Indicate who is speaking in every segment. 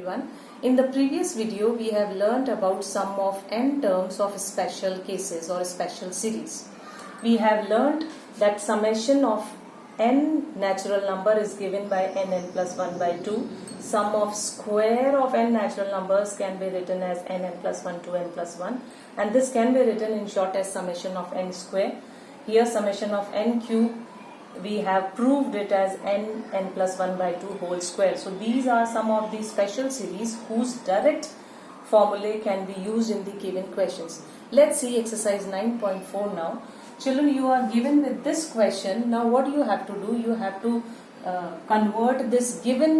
Speaker 1: everyone. In the previous video we have learnt about some of n terms of special cases or special series. We have learnt that summation of n natural number is given by nn plus 1 by 2. Sum of square of n natural numbers can be written as nn plus 1 to n plus 1, and this can be written in short as summation of n square. Here summation of n cube, we have proved it as n plus 1 by 2 whole square. So these are some of the special series whose direct formulae can be used in the given questions. Let's see exercise 9.4 now. Children, you are given with this question. Now what you have to do? You have to convert this given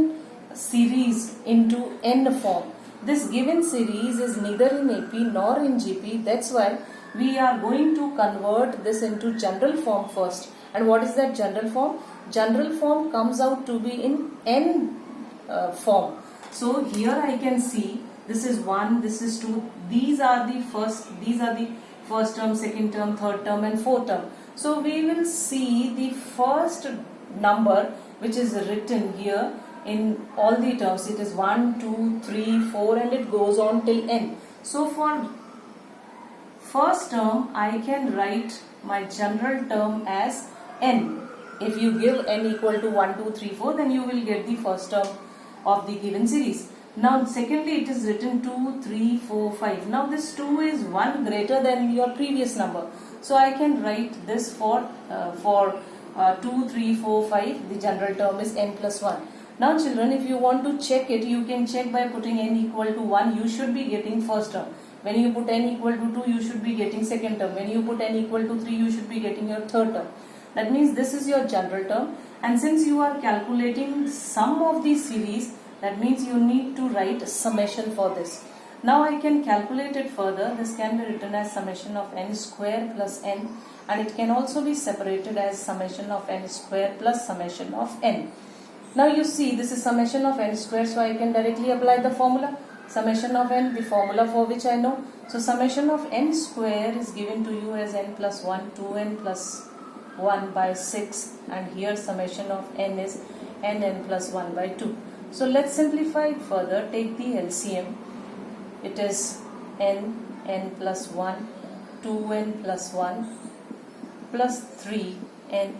Speaker 1: series into n form. This given series is neither in AP nor in GP. That's why we are going to convert this into general form first. And what is that general form? General form comes out to be in n form. So here I can see this is 1, this is 2. These are the first term, second term, third term and fourth term. So we will see the first number which is written here in all the terms. It is 1, 2, 3, 4 and it goes on till n. So for first term I can write my general term as n. If you give n equal to 1, 2, 3, 4, then you will get the first term of the given series. Now secondly it is written 2, 3, 4, 5. Now this 2 is 1 greater than your previous number. So I can write this for 2, 3, 4, 5. The general term is n plus 1. Now children, if you want to check it, you can check by putting n equal to 1. You should be getting first term. When you put n equal to 2, you should be getting second term. When you put n equal to 3, you should be getting your third term. That means this is your general term, and since you are calculating sum of the series, that means you need to write summation for this. Now I can calculate it further. This can be written as summation of n square plus n, and it can also be separated as summation of n square plus summation of n. Now you see this is summation of n square, so I can directly apply the formula. Summation of n, the formula for which I know. So summation of n square is given to you as n plus 1, 2n plus 1 by 6, and here summation of n is nn plus 1 by 2. So let's simplify it further. Take the LCM. It is n plus 1, 2n plus 1 plus 3n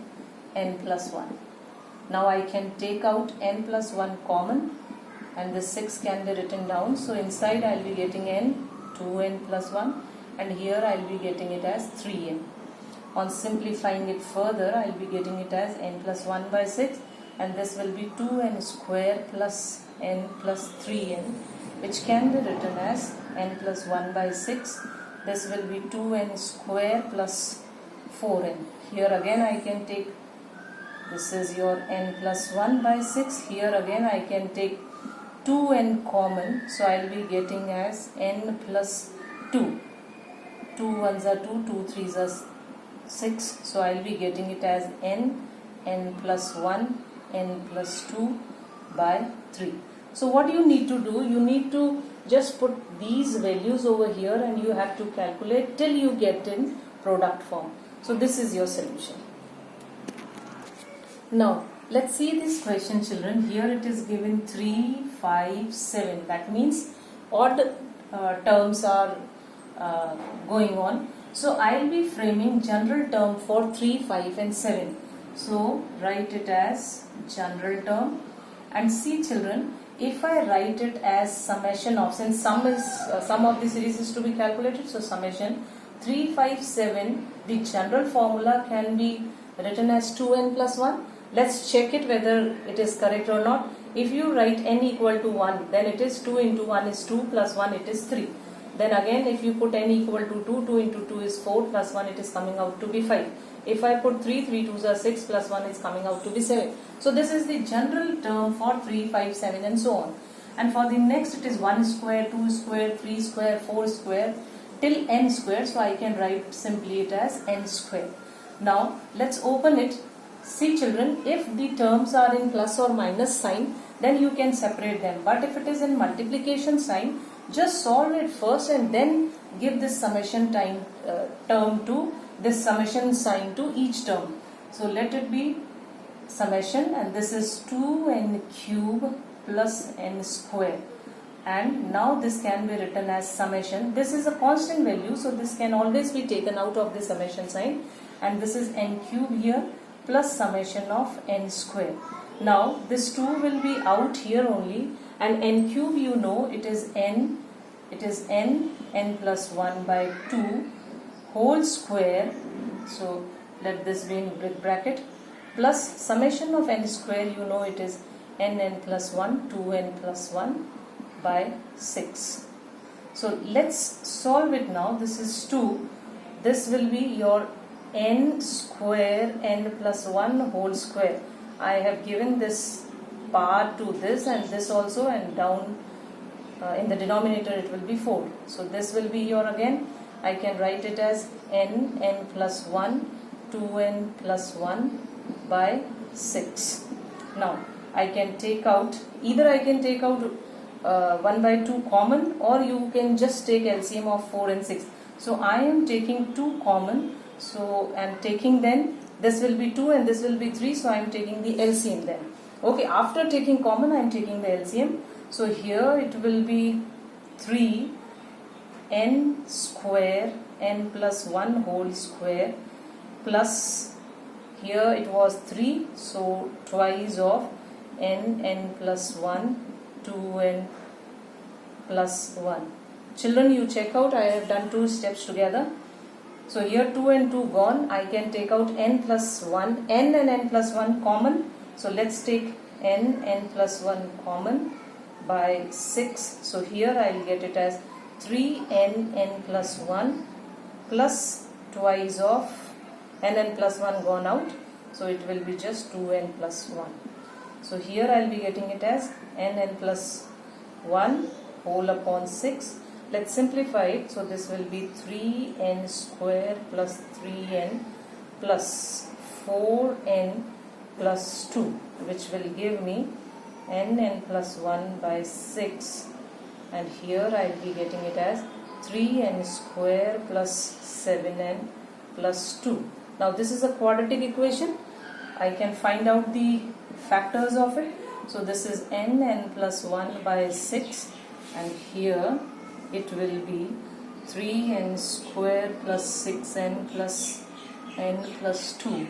Speaker 1: n plus 1. Now I can take out n plus 1 common, and the 6 can be written down. So inside I will be getting n, 2n plus 1, and here I will be getting it as 3n. On simplifying it further, I will be getting it as n plus 1 by 6, and this will be 2n square plus n plus 3n, which can be written as n plus 1 by 6. This will be 2n square plus 4n. Here again I can take, this is your n plus 1 by 6. Here again I can take 2n common, so I will be getting as n plus 2. 2 1s are 2, 2 3s are 6. So I will be getting it as n plus 1, n plus 2 by 3. So what you need to do, you need to just put these values over here and you have to calculate till you get in product form. So this is your solution. Now let's see this question, children. Here it is given 3, 5, 7. That means odd terms are going on. So I will be framing general term for 3, 5 and 7. So write it as general term, and see children, if I write it as summation of, since sum of the series is to be calculated, so summation 3, 5, 7, the general formula can be written as 2n plus 1. Let's check it whether it is correct or not. If you write n equal to 1, then it is 2 into 1 is 2 plus 1 it is 3. Then again if you put n equal to 2, 2 into 2 is 4 plus 1 it is coming out to be 5. If I put 3, 3 2s are 6 plus 1 is coming out to be 7. So this is the general term for 3, 5, 7 and so on. And for the next it is 1 square, 2 square, 3 square, 4 square till n square. So I can write simply it as n square. Now let's open it. See children, if the terms are in plus or minus sign, then you can separate them. But if it is in multiplication sign, just solve it first and then give this summation term to this summation sign to each term. So let it be summation, and this is 2n cube plus n square. and now this can be written as summation. This is a constant value, so this can always be taken out of the summation sign, and this is n cube here plus summation of n square. Now this 2 will be out here only, and n cube, you know, it is n plus 1 by 2 whole square. So let this be in big bracket, plus summation of n square, you know, it is n plus 1, 2n plus 1 by 6. So let's solve it now. This is 2. This will be your n square, n plus 1 whole square. I have given this power to this and this also, and down in the denominator it will be 4. So this will be your, again I can write it as n plus 1, 2n plus 1 by 6. Now I can take out, either I can take out 1 by 2 common, or you can just take LCM of 4 and 6. So I am taking 2 common, so I am taking, then this will be 2 and this will be 3, so I am taking the LCM then. Okay, after taking common I am taking the LCM. So here it will be 3 n square, n plus 1 whole square, plus here it was 3, so twice of n plus 1, 2n plus 1. Children, you check out, I have done 2 steps together. So here 2 and 2 gone, I can take out n plus 1, n and n plus 1 common. So let's take n plus 1 common by 6. So here I will get it as 3n plus 1 plus twice of n plus 1 gone out. So it will be just 2n plus 1. So here I will be getting it as n plus 1 whole upon 6. Let's simplify it. So this will be 3n square plus 3n plus 4n plus 2, which will give me n plus 1 by 6, and here I will be getting it as 3n square plus 7n plus 2. Now this is a quadratic equation. I can find out the factors of it. So this is n plus 1 by 6, and here it will be 3n square plus 6n plus n plus 2.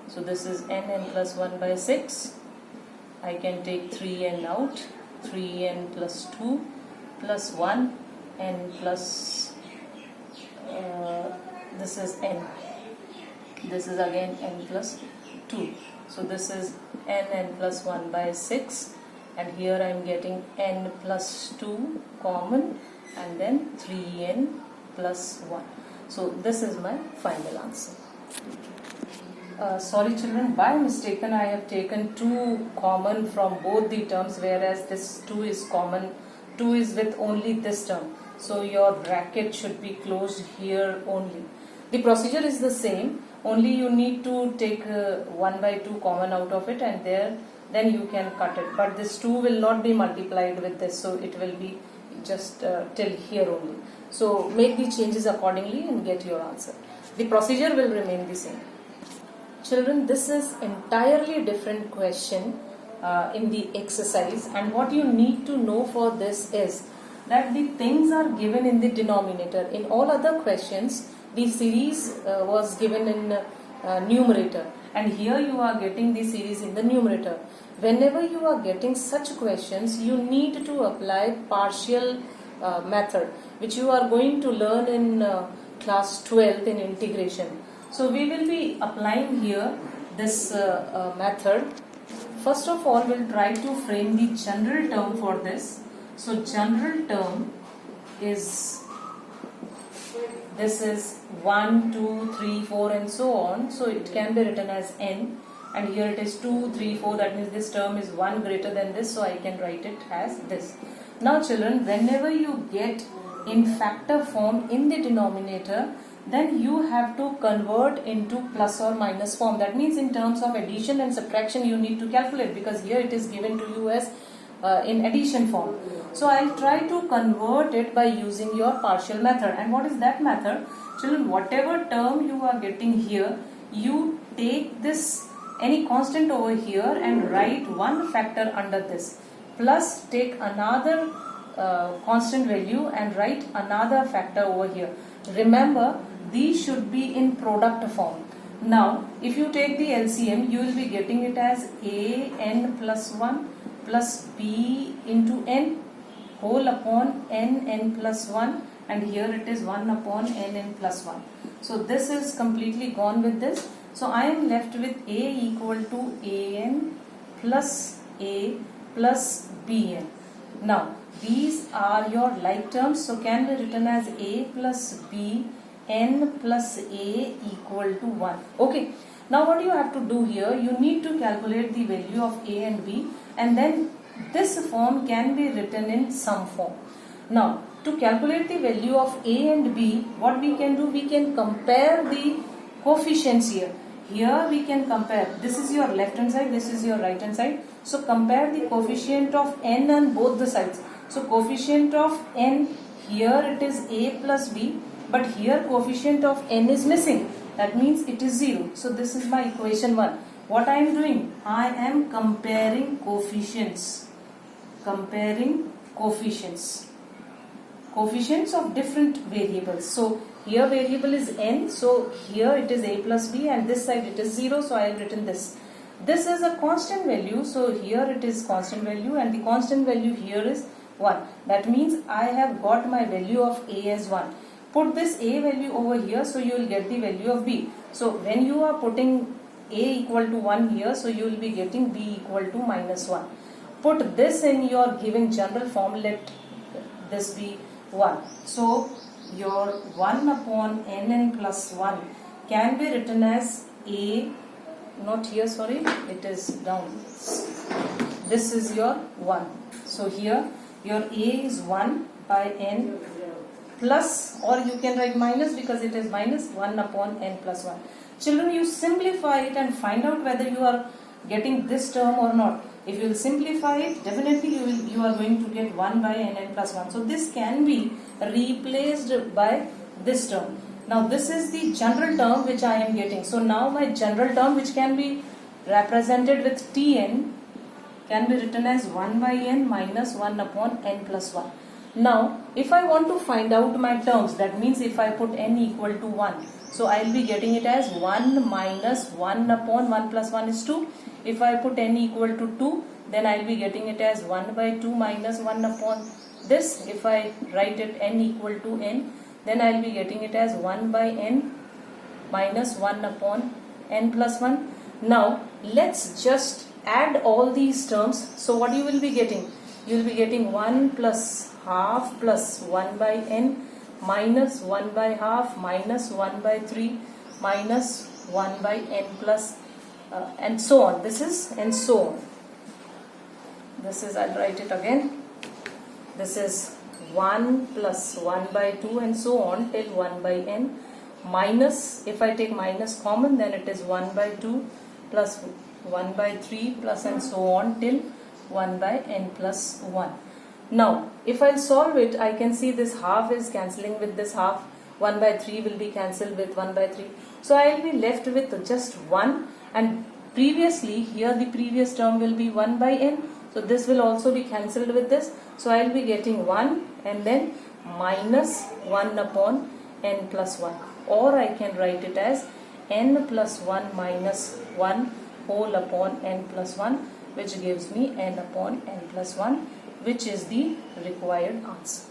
Speaker 1: So this is n plus 1 by 6. I can take 3n out, 3n plus 2 plus 1 n plus this is n. This is again n plus 2. So this is n plus 1 by 6, and here I am getting n plus 2 common, and then 3n plus 1. So this is my final answer. Sorry children, by mistaken I have taken 2 common from both the terms, whereas this 2 is common. 2 is with only this term. So your bracket should be closed here only. The procedure is the same, only you need to take 1 by 2 common out of it, and then you can cut it. But this 2 will not be multiplied with this, so it will be just till here only. So make the changes accordingly and get your answer. The procedure will remain the same. Children, this is entirely different question in the exercise, and what you need to know for this is that the things are given in the denominator. In all other questions, the series was given in numerator, and here you are getting the series in the numerator. Whenever you are getting such questions, you need to apply partial method, which you are going to learn in class 12 in integration. So we will be applying here this method. First of all, we'll try to frame the general term for this. So general term is, this is 1, 2, 3, 4 and so on. So it can be written as n, and here it is 2, 3, 4. That means this term is 1 greater than this, so I can write it as this. Now children, whenever you get in factor form in the denominator, then you have to convert into plus or minus form. That means in terms of addition and subtraction you need to calculate, because here it is given to you as in addition form. So I'll try to convert it by using your partial method. And what is that method? Children, whatever term you are getting here, you take this any constant over here and write one factor under this, plus take another constant value and write another factor over here. Remember, these should be in product form. Now, if you take the LCM, you will be getting it as a n plus 1 plus b into n whole upon n plus 1, and here it is 1 upon n plus 1. So this is completely gone with this. So I am left with a equal to an plus a plus bn. Now these are your like terms, so can be written as a plus b n plus a equal to 1. Okay, now what you have to do here, you need to calculate the value of a and b, and then this form can be written in sum form. Now to calculate the value of a and b, what we can do, we can compare the coefficients here. Here we can compare, this is your left hand side, this is your right hand side. So compare the coefficient of n on both the sides. So coefficient of n, here it is a plus b, but here coefficient of n is missing. That means it is 0. So this is my equation 1. What I am doing? I am comparing coefficients. Comparing coefficients. Coefficients of different variables. So here variable is n, so here it is a plus b, and this side it is 0, so I have written this. This is a constant value, so here it is constant value, and the constant value here is 1. That means I have got my value of a as 1. Put this a value over here, so you will get the value of b. So when you are putting a equal to 1 here, so you will be getting b equal to minus 1. Put this in your given general form, let this be 1. So your 1 upon n plus 1 can be written as a, not here, sorry, it is down. This is your 1. So here your a is 1 by n plus, or you can write minus because it is minus 1 upon n plus 1. Children, you simplify it and find out whether you are getting this term or not. If you will simplify it, definitely you are going to get 1 by n plus 1. So this can be replaced by this term. Now this is the general term which I am getting. So now my general term, which can be represented with Tn, can be written as 1 by n minus 1 upon n plus 1. Now if I want to find out my terms, that means if I put n equal to 1, so I will be getting it as 1 minus 1 upon 1 plus 1 is 2. If I put n equal to 2, then I will be getting it as 1 by 2 minus 1 upon this. If I write it n equal to n, then I will be getting it as 1 by n minus 1 upon n plus 1. Now let's just add all these terms. So what you will be getting? You will be getting 1 plus half plus 1 by n minus 1 by half minus 1 by 3 minus 1 by n plus and so on. This is and so on. This is, I'll write it again. This is 1 plus 1 by 2 and so on till 1 by n minus, if I take minus common, then it is 1 by 2 plus 1 by 3 plus and so on till 1 by n plus 1. Now if I solve it, I can see this half is cancelling with this half. 1 by 3 will be cancelled with 1 by 3. So I will be left with just 1, and previously here the previous term will be 1 by n. So this will also be cancelled with this. So I will be getting 1 and then minus 1 upon n plus 1. Or I can write it as n plus 1 minus 1 whole upon n plus 1, which gives me n upon n plus 1, which is the required answer.